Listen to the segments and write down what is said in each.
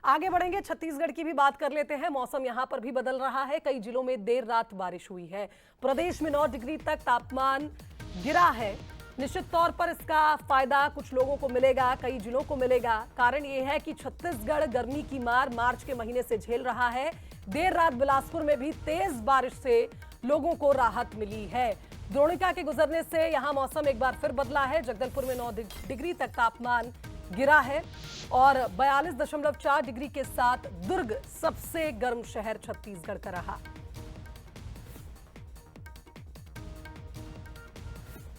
आगे बढ़ेंगे, छत्तीसगढ़ की भी बात कर लेते हैं। मौसम यहां पर भी बदल रहा है। कई जिलों में देर रात बारिश हुई है। प्रदेश में 9 डिग्री तक तापमान गिरा है। निश्चित तौर पर इसका फायदा कुछ लोगों को मिलेगा, कई जिलों को मिलेगा। कारण यह है कि छत्तीसगढ़ गर्मी की मार मार्च के महीने से झेल रहा है। देर रात बिलासपुर में भी तेज बारिश से लोगों को राहत मिली है। द्रोणिका के गुजरने से यहां मौसम एक बार फिर बदला है। जगदलपुर में 9 डिग्री तक तापमान गिरा है और 42.4 डिग्री के साथ दुर्ग सबसे गर्म शहर छत्तीसगढ़ का रहा।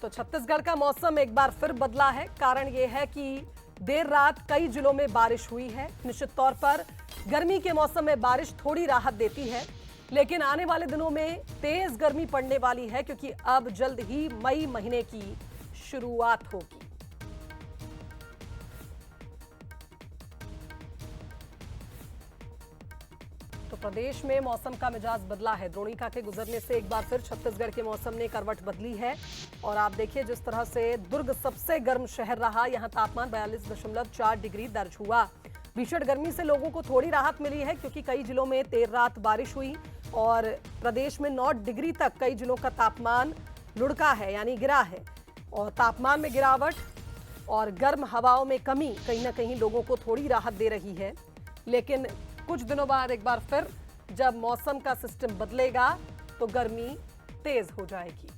तो छत्तीसगढ़ का मौसम एक बार फिर बदला है। कारण यह है कि देर रात कई जिलों में बारिश हुई है। निश्चित तौर पर गर्मी के मौसम में बारिश थोड़ी राहत देती है, लेकिन आने वाले दिनों में तेज गर्मी पड़ने वाली है, क्योंकि अब जल्द ही मई महीने की शुरुआत होगी। तो प्रदेश में मौसम का मिजाज बदला है। द्रोणिका के गुजरने से एक बार फिर छत्तीसगढ़ के मौसम ने करवट बदली है। और आप देखिए जिस तरह से दुर्ग सबसे गर्म शहर रहा, यहां तापमान 42.4 डिग्री दर्ज हुआ। भीषण गर्मी से लोगों को थोड़ी राहत मिली है, क्योंकि कई जिलों में देर रात बारिश हुई और प्रदेश में 9 डिग्री तक कई जिलों का तापमान लुढ़का है, यानी गिरा है। और तापमान में गिरावट और गर्म हवाओं में कमी कहीं ना कहीं लोगों को थोड़ी राहत दे रही है। लेकिन कुछ दिनों बाद एक बार फिर जब मौसम का सिस्टम बदलेगा तो गर्मी तेज हो जाएगी।